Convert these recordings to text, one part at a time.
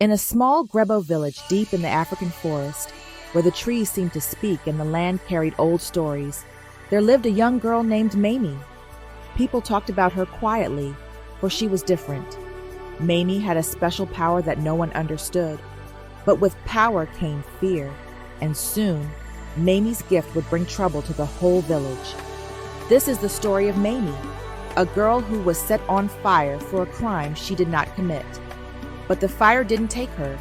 In a small Grebo village deep in the African forest, where the trees seemed to speak and the land carried old stories, there lived a young girl named Mamie. People talked about her quietly, for she was different. Mamie had a special power that no one understood, but with power came fear, and soon, Mamie's gift would bring trouble to the whole village. This is the story of Mamie, a girl who was set on fire for a crime she did not commit. But the fire didn't take her.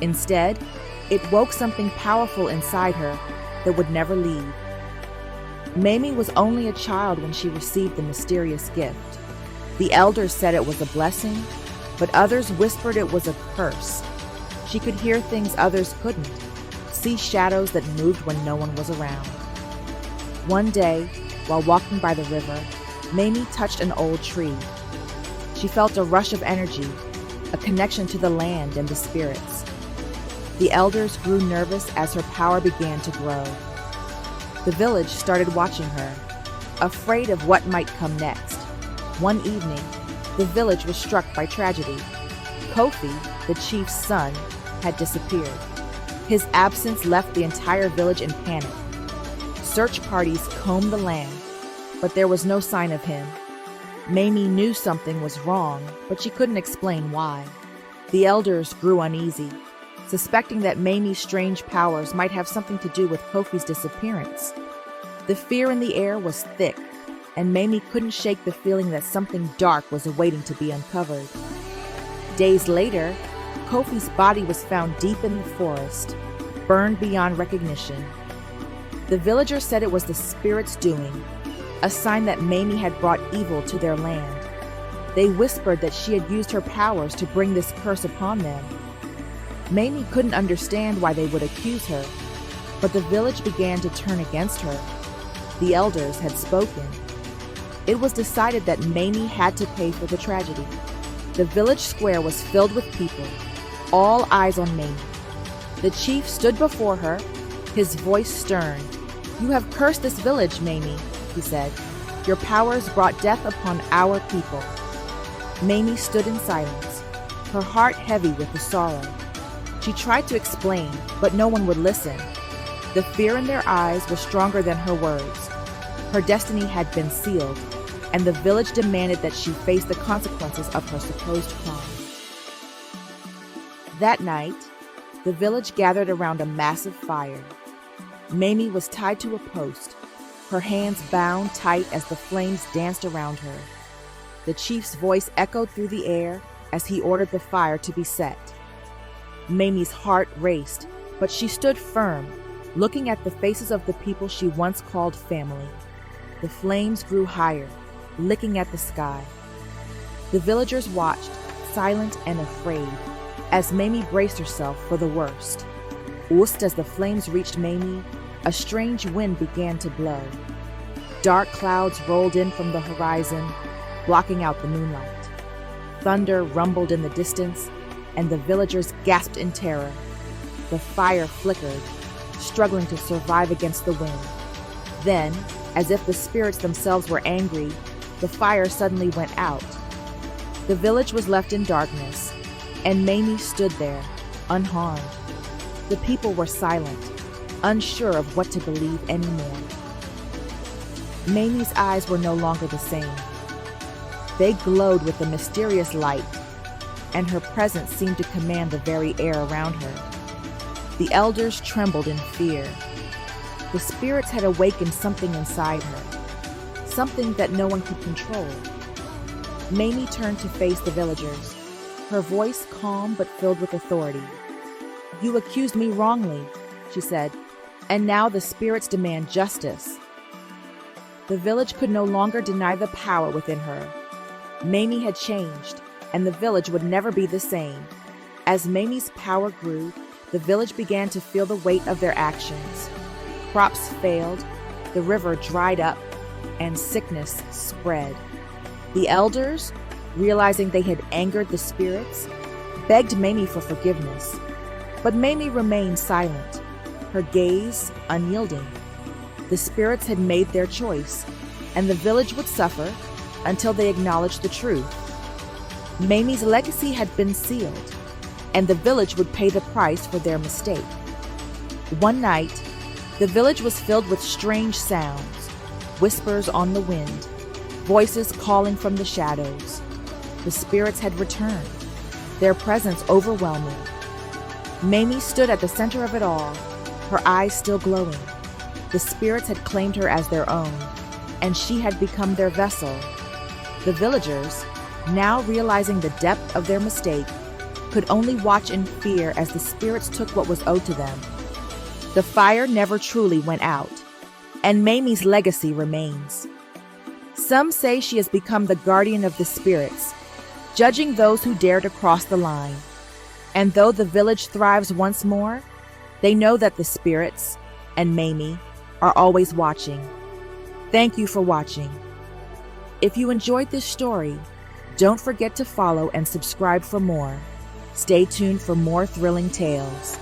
Instead, it woke something powerful inside her that would never leave. Mamie was only a child when she received the mysterious gift. The elders said it was a blessing, but others whispered it was a curse. She could hear things others couldn't, see shadows that moved when no one was around. One day, while walking by the river, Mamie touched an old tree. She felt a rush of energy, a connection to the land and the spirits. The elders grew nervous as her power began to grow. The village started watching her, afraid of what might come next. One evening, the village was struck by tragedy. Kofi, the chief's son, had disappeared. His absence left the entire village in panic. Search parties combed the land, but there was no sign of him. Mamie knew something was wrong, but she couldn't explain why. The elders grew uneasy, suspecting that Mamie's strange powers might have something to do with Kofi's disappearance. The fear in the air was thick, and Mamie couldn't shake the feeling that something dark was awaiting to be uncovered. Days later, Kofi's body was found deep in the forest, burned beyond recognition. The villagers said it was the spirit's doing, a sign that Mamie had brought evil to their land. They whispered that she had used her powers to bring this curse upon them. Mamie couldn't understand why they would accuse her, but the village began to turn against her. The elders had spoken. It was decided that Mamie had to pay for the tragedy. The village square was filled with people, all eyes on Mamie. The chief stood before her, his voice stern. "You have cursed this village, Mamie," he said. "Your powers brought death upon our people." Mamie stood in silence, her heart heavy with the sorrow. She tried to explain, but no one would listen. The fear in their eyes was stronger than her words. Her destiny had been sealed, and the village demanded that she face the consequences of her supposed crime. That night, the village gathered around a massive fire. Mamie was tied to a post, her hands bound tight as the flames danced around her. The chief's voice echoed through the air as he ordered the fire to be set. Mamie's heart raced, but she stood firm, looking at the faces of the people she once called family. The flames grew higher, licking at the sky. The villagers watched, silent and afraid, as Mamie braced herself for the worst. Just as the flames reached Mamie, a strange wind began to blow. Dark clouds rolled in from the horizon, blocking out the moonlight. Thunder rumbled in the distance, and the villagers gasped in terror. The fire flickered, struggling to survive against the wind. Then, as if the spirits themselves were angry, the fire suddenly went out. The village was left in darkness, and Mamie stood there, unharmed. The people were silent, unsure of what to believe anymore. Mamie's eyes were no longer the same. They glowed with a mysterious light, and her presence seemed to command the very air around her. The elders trembled in fear. The spirits had awakened something inside her, something that no one could control. Mamie turned to face the villagers, her voice calm but filled with authority. "You accused me wrongly," she said, "and now the spirits demand justice." The village could no longer deny the power within her. Mamie had changed, and the village would never be the same. As Mamie's power grew, the village began to feel the weight of their actions. Crops failed, the river dried up, and sickness spread. The elders, realizing they had angered the spirits, begged Mamie for forgiveness. But Mamie remained silent, her gaze unyielding. The spirits had made their choice, and the village would suffer until they acknowledged the truth. Mamie's legacy had been sealed. and the village would pay the price for their mistake. One night, the village was filled with strange sounds, whispers on the wind, voices calling from the shadows. The spirits had returned, their presence overwhelming. Mamie stood at the center of it all, her eyes still glowing. The spirits had claimed her as their own, and she had become their vessel. The villagers, now realizing the depth of their mistake, could only watch in fear as the spirits took what was owed to them. The fire never truly went out, and Mamie's legacy remains. Some say she has become the guardian of the spirits, judging those who dare to cross the line. And though the village thrives once more, they know that the spirits and Mamie are always watching. Thank you for watching. If you enjoyed this story, don't forget to follow and subscribe for more. Stay tuned for more thrilling tales.